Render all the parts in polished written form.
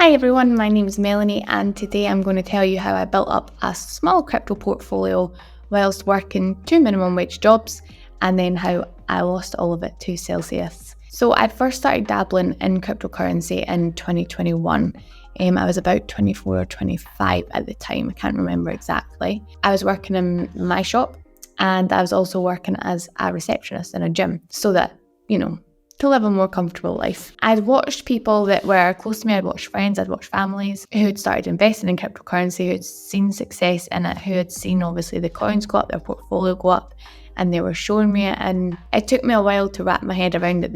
Hi everyone, my name is Melanie and today I'm going to tell you how I built up a small crypto portfolio whilst working 2 minimum wage jobs and then how I lost all of it to Celsius. So I first started dabbling in cryptocurrency in 2021. I was about 24 or 25 at the time, I can't remember exactly. I was working in my shop and I was also working as a receptionist in a gym so that, to live a more comfortable life. I'd watched people that were close to me, I'd watched friends, I'd watched families who had started investing in cryptocurrency, who had seen success in it, who had seen obviously the coins go up, their portfolio go up, and they were showing me it. And it took me a while to wrap my head around it.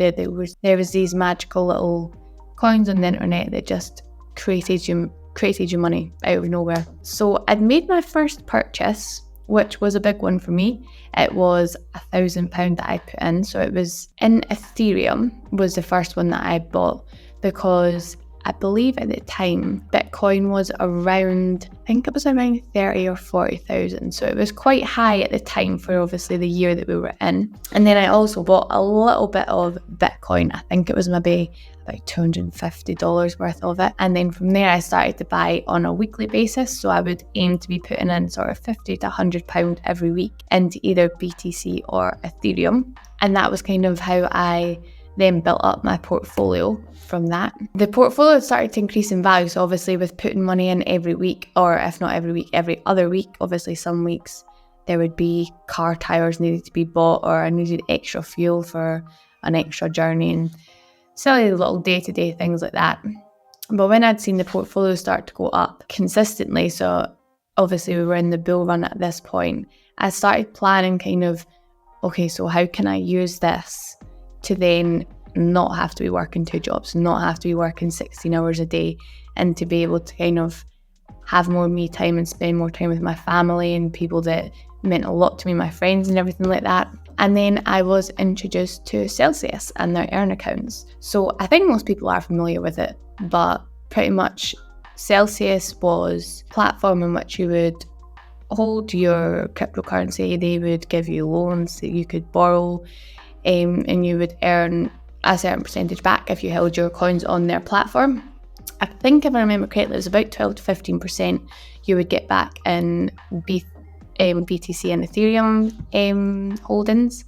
There was these magical little coins on the internet that just created you money out of nowhere. So I'd made my first purchase, which was a big one for me. It was £1,000 that I put in. So it was in Ethereum was the first one that I bought because I believe at the time Bitcoin was around, I think it was around 30 or 40,000. So it was quite high at the time for obviously the year that we were in. And then I also bought a little bit of Bitcoin. I think it was maybe about $250 worth of it. And then from there I started to buy on a weekly basis. So I would aim to be putting in sort of £50 to £100 every week into either BTC or Ethereum. And that was kind of how I then built up my portfolio from that. The portfolio started to increase in value. So obviously with putting money in every week, or if not every week, every other week, obviously some weeks there would be car tires needed to be bought or I needed extra fuel for an extra journey and silly little day-to-day things like that. But when I'd seen the portfolio start to go up consistently, so obviously we were in the bull run at this point, I started planning kind of, okay, so how can I use this to then not have to be working 2 jobs, not have to be working 16 hours a day, and to be able to kind of have more me time and spend more time with my family and people that meant a lot to me, my friends and everything like that. And then I was introduced to Celsius and their earn accounts. So I think most people are familiar with it, but pretty much Celsius was a platform in which you would hold your cryptocurrency. They would give you loans that you could borrow, and you would earn a certain percentage back if you held your coins on their platform. I think if I remember correctly, it was about 12 to 15% you would get back in BTC and Ethereum holdings.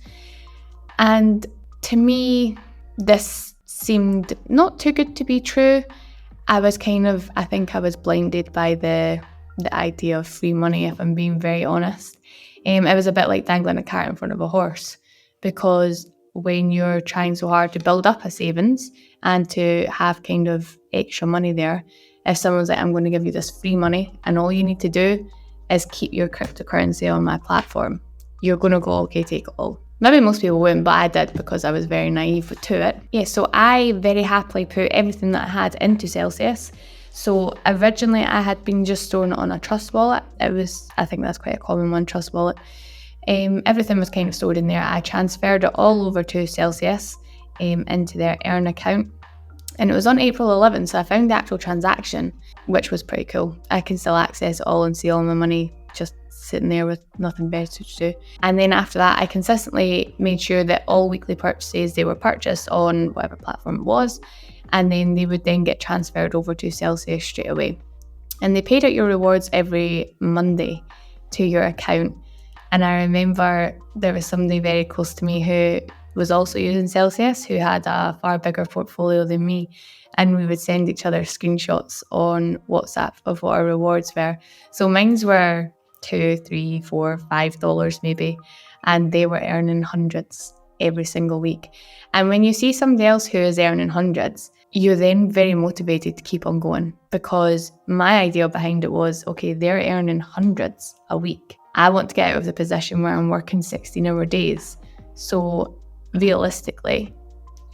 And to me, this seemed not too good to be true. I think I was blinded by the idea of free money, if I'm being very honest. It was a bit like dangling a cart in front of a horse, because when you're trying so hard to build up a savings and to have kind of extra money there, if someone's like, I'm going to give you this free money and all you need to do is keep your cryptocurrency on my platform, you're going to go, okay, take it all. Maybe most people wouldn't, but I did because I was very naive to it. Yeah, so I very happily put everything that I had into Celsius. So originally I had been just storing it on a trust wallet. I think that's quite a common one, trust wallet. Everything was kind of stored in there. I transferred it all over to Celsius into their earn account. And it was on April 11th, so I found the actual transaction, which was pretty cool. I can still access it all and see all my money just sitting there with nothing better to do. And then after that, I consistently made sure that all weekly purchases, they were purchased on whatever platform it was, and then they would then get transferred over to Celsius straight away. And they paid out your rewards every Monday to your account. And I remember there was somebody very close to me who was also using Celsius, who had a far bigger portfolio than me, and we would send each other screenshots on WhatsApp of what our rewards were. So mine's were $2, $3, $4, $5 maybe, and they were earning hundreds every single week. And when you see somebody else who is earning hundreds, you're then very motivated to keep on going, because my idea behind it was, okay, they're earning hundreds a week. I want to get out of the position where I'm working 16-hour days. So realistically,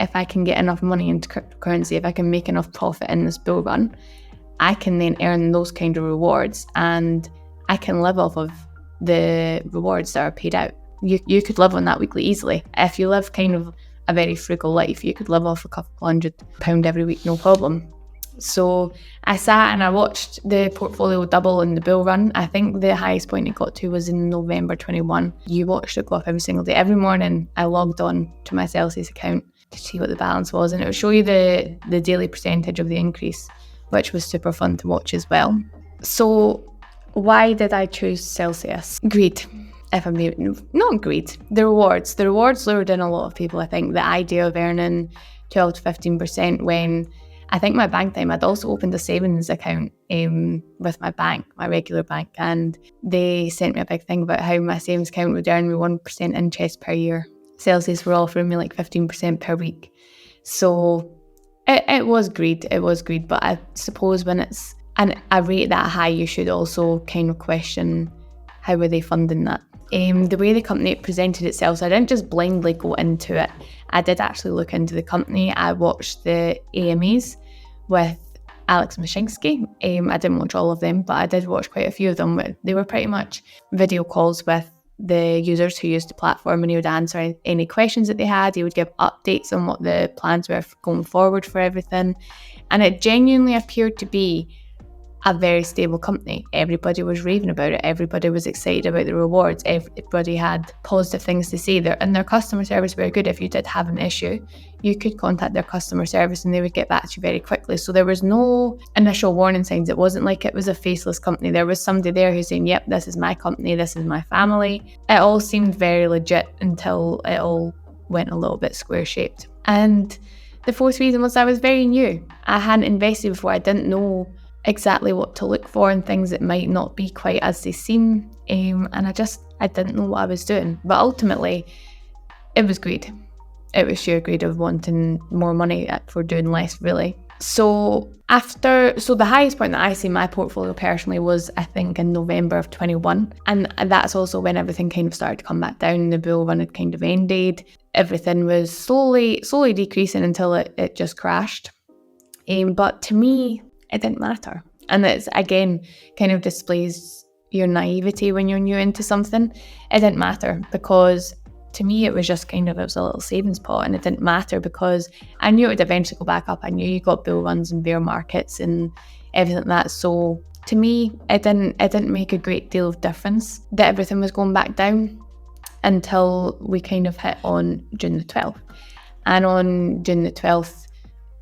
if I can get enough money into cryptocurrency, if I can make enough profit in this bull run, I can then earn those kind of rewards and I can live off of the rewards that are paid out. You could live on that weekly easily. If you live kind of a very frugal life, you could live off a couple £100 every week, no problem. So I sat and I watched the portfolio double in the bull run. I think the highest point it got to was in November 21. You watched it go up every single day. Every morning I logged on to my Celsius account to see what the balance was, and it would show you the daily percentage of the increase, which was super fun to watch as well. So why did I choose Celsius? Greed. If I'm being, not greed, the rewards. The rewards lured in a lot of people, I think. The idea of earning 12 to 15% when I think my bank time, I'd also opened a savings account with my bank, my regular bank, and they sent me a big thing about how my savings account would earn me 1% interest per year. Celsius were offering me like 15% per week. So it was greed, but I suppose when it's a rate that high, you should also kind of question how were they funding that. The way the company presented itself, so I didn't just blindly go into it. I did actually look into the company. I watched the AMAs with Alex Mashinsky. I didn't watch all of them, but I did watch quite a few of them. They were pretty much video calls with the users who used the platform, and he would answer any questions that they had. He would give updates on what the plans were going forward for everything. And it genuinely appeared to be a very stable company. Everybody was raving about it. Everybody was excited about the rewards. Everybody had positive things to say there, and their customer service very good. If you did have an issue, you could contact their customer service and they would get back to you very quickly. So there was no initial warning signs. It wasn't like it was a faceless company. There was somebody there who's saying, yep, this is my company, this is my family. It all seemed very legit until it all went a little bit square-shaped. And the fourth reason was I was very new. I hadn't invested before. I didn't know exactly what to look for and things that might not be quite as they seem, and I didn't know what I was doing. But ultimately it was greed. It was sheer greed of wanting more money for doing less, really. So the highest point that I see in my portfolio personally was, I think, in November of 21, and that's also when everything kind of started to come back down. The bull run had kind of ended. Everything was slowly decreasing until it just crashed. But to me, it didn't matter. And it's, again, kind of displays your naivety when you're new into something. It didn't matter because to me it was just it was a little savings pot, and it didn't matter because I knew it would eventually go back up. I knew you got bull runs and bear markets and everything like that. So to me, it didn't make a great deal of difference that everything was going back down until we kind of hit on June the 12th. And on June the 12th,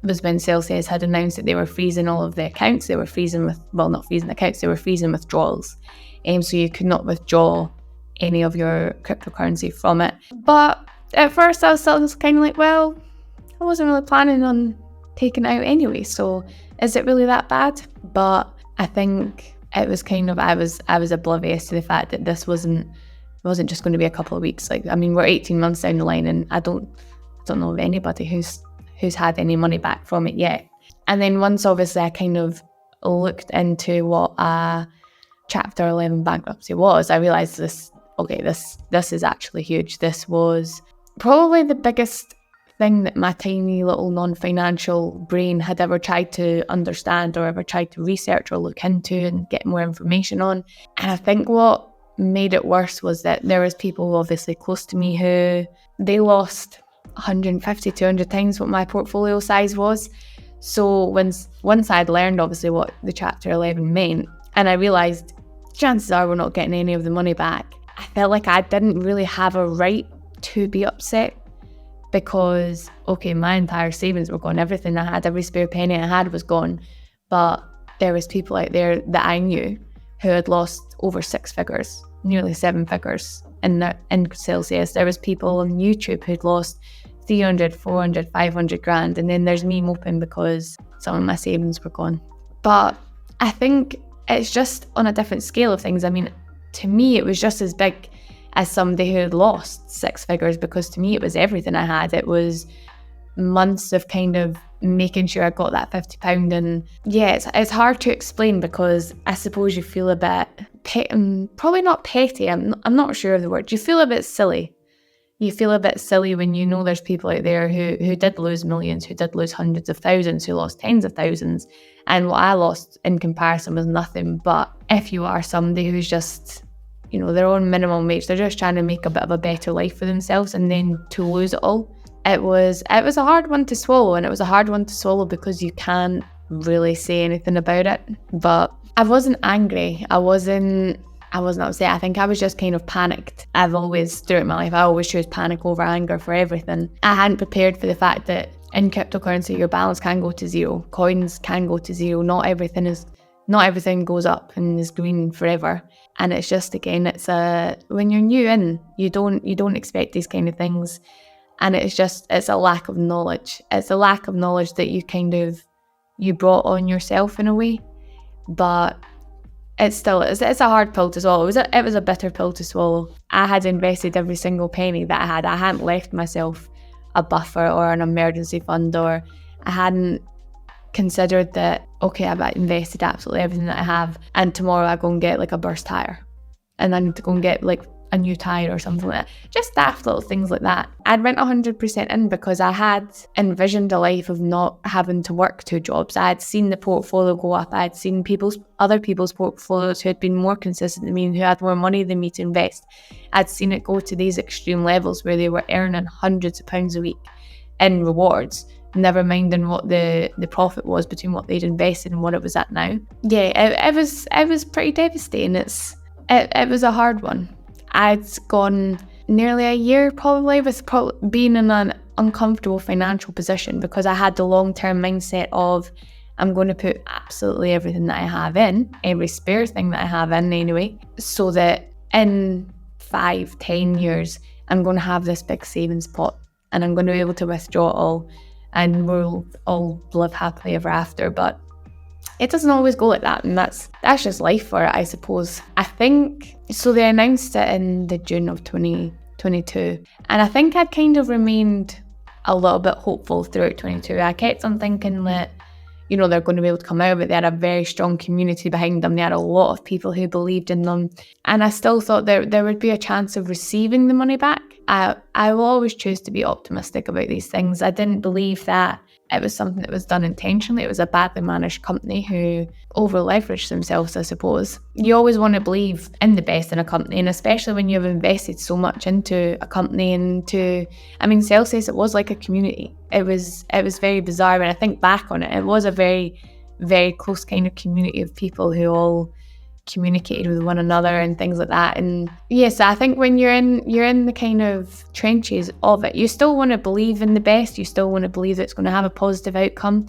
was when Celsius had announced that they were freezing all of the accounts. They were freezing not freezing the accounts, they were freezing withdrawals. So you could not withdraw any of your cryptocurrency from it. But at first I was still just kind of like, well, I wasn't really planning on taking it out anyway, so is it really that bad? But I think it was I was oblivious to the fact that this wasn't just going to be a couple of weeks. We're 18 months down the line, and I don't know of anybody who's had any money back from it yet. And then once obviously I kind of looked into what a Chapter 11 bankruptcy was, I realised this is actually huge. This was probably the biggest thing that my tiny little non-financial brain had ever tried to understand or ever tried to research or look into and get more information on. And I think what made it worse was that there was people obviously close to me who they lost 150, 200 times what my portfolio size was. So once I'd learned obviously what the Chapter 11 meant, and I realised chances are we're not getting any of the money back, I felt like I didn't really have a right to be upset because, okay, my entire savings were gone. Everything I had, every spare penny I had was gone. But there was people out there that I knew who had lost over 6 figures, nearly 7 figures in Celsius. There was people on YouTube who'd lost 300, 400, 500 grand. And then there's me moping because some of my savings were gone. But I think it's just on a different scale of things. To me, it was just as big as somebody who had lost 6 figures, because to me, it was everything I had. It was months of kind of making sure I got that £50. And yeah, it's hard to explain because I suppose you feel a bit, probably not petty, I'm not sure of the word. You feel a bit silly. You feel a bit silly when you know there's people out there who did lose millions, who did lose hundreds of thousands, who lost tens of thousands. And what I lost in comparison was nothing. But if you are somebody who's just, their own minimum wage, they're just trying to make a bit of a better life for themselves, and then to lose it all, it was a hard one to swallow. And it was a hard one to swallow because you can't really say anything about it. But I wasn't angry. I wasn't upset. I think I was just kind of panicked. I've always, throughout my life, I always choose panic over anger for everything. I hadn't prepared for the fact that in cryptocurrency, your balance can go to zero. Coins can go to zero. Not everything goes up and is green forever. And it's just, again, when you're new in, you don't expect these kind of things. And it's a lack of knowledge. It's a lack of knowledge that you brought on yourself in a way. But it's a hard pill to swallow. It was a bitter pill to swallow. I had invested every single penny that I had. I hadn't left myself a buffer or an emergency fund, or I hadn't considered that, okay, I've invested absolutely everything that I have, and tomorrow I go and get like a burst tire, and I need to go and get like a new tire or something like that. Just daft little things like that. I'd went 100% in because I had envisioned a life of not having to work 2 jobs. I had seen the portfolio go up. I had seen other people's portfolios who had been more consistent than me and who had more money than me to invest. I'd seen it go to these extreme levels where they were earning hundreds of pounds a week in rewards, never minding what the profit was between what they'd invested and what it was at now. Yeah, it was pretty devastating. It was a hard one. I'd gone nearly a year probably with being in an uncomfortable financial position because I had the long-term mindset of, I'm going to put absolutely everything that I have in, every spare thing that I have in anyway, so that in 5-10 years, I'm going to have this big savings pot and I'm going to be able to withdraw it all and we'll all live happily ever after. But it doesn't always go like that, and that's just life for it, I suppose. I think, so they announced it in the June of 2022, and I think I'd kind of remained a little bit hopeful throughout 22. I kept on thinking that, they're going to be able to come out of it. They had a very strong community behind them. They had a lot of people who believed in them. And I still thought there would be a chance of receiving the money back. I will always choose to be optimistic about these things. I didn't believe that it was something that was done intentionally. It was a badly managed company who over-leveraged themselves, I suppose. You always want to believe in the best in a company, and especially when you've invested so much into a company. Celsius, it was like a community. It was very bizarre. When I think back on it, it was a very, very close kind of community of people who all communicated with one another and things like that. And yes, I think when you're in the kind of trenches of it, you still want to believe in the best. You still want to believe that it's going to have a positive outcome.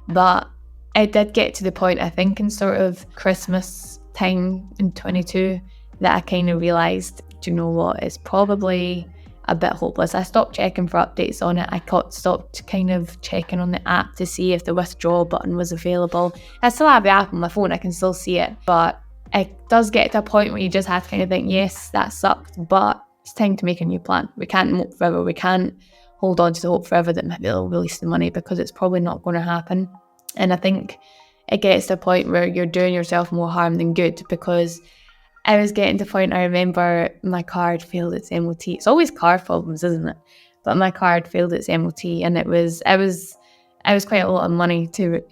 But it did get to the point, I think, in sort of Christmas time in 22, that I kind of realised, do you know what, it's probably a bit hopeless. I stopped checking for updates on it. I stopped kind of checking on the app to see if the withdrawal button was available. I still have the app on my phone. I can still see it. But it does get to a point where you just have to kind of think, yes, that sucked, but it's time to make a new plan. We can't mope forever. We can't hold on to the hope forever that maybe they'll release the money, because it's probably not going to happen. And I think it gets to a point where you're doing yourself more harm than good, because I was getting to a point, I remember my card failed its MOT. It's always car problems, isn't it? But my card failed its MOT, and it was quite a lot of money to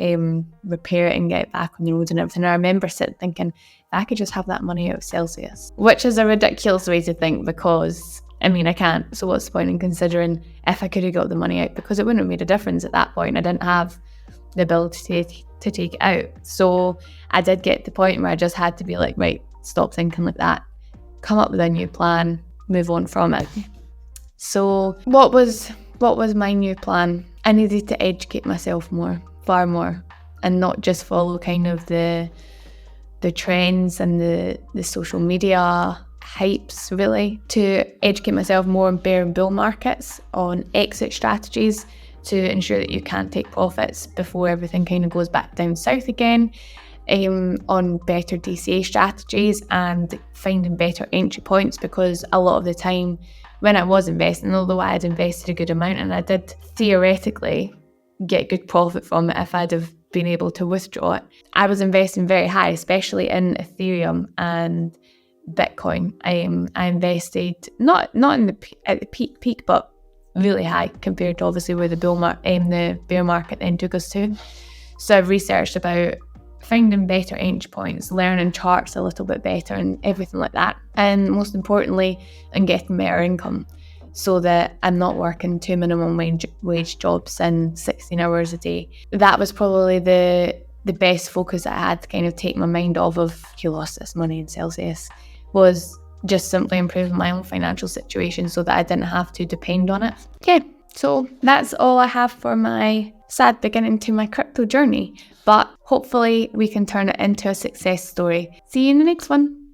repair it and get it back on the road and everything. I remember sitting thinking, if I could just have that money out of Celsius, which is a ridiculous way to think, because I can't. So what's the point in considering if I could have got the money out, because it wouldn't have made a difference at that point. I didn't have the ability to take it out. So I did get to the point where I just had to be like, right, stop thinking like that, come up with a new plan, move on from it. So what was my new plan? I needed to educate myself far more, and not just follow kind of the trends and the social media hypes, really. To educate myself more on bear and bull markets, on exit strategies, to ensure that you can't take profits before everything kind of goes back down south again, on better DCA strategies and finding better entry points, because a lot of the time when I was investing, although I had invested a good amount and I did theoretically get good profit from it if I'd have been able to withdraw it, I was investing very high, especially in Ethereum and Bitcoin. I invested not at the peak, but really high compared to obviously where the bear market then took us to. So I've researched about finding better entry points, learning charts a little bit better and everything like that. And most importantly, and getting better income, so that I'm not working 2 minimum wage jobs and 16 hours a day. That was probably the best focus I had to kind of take my mind off of, you lost this money in Celsius, was just simply improving my own financial situation so that I didn't have to depend on it. Yeah, So that's all I have for my sad beginning to my crypto journey, but hopefully we can turn it into a success story. See you in the next one.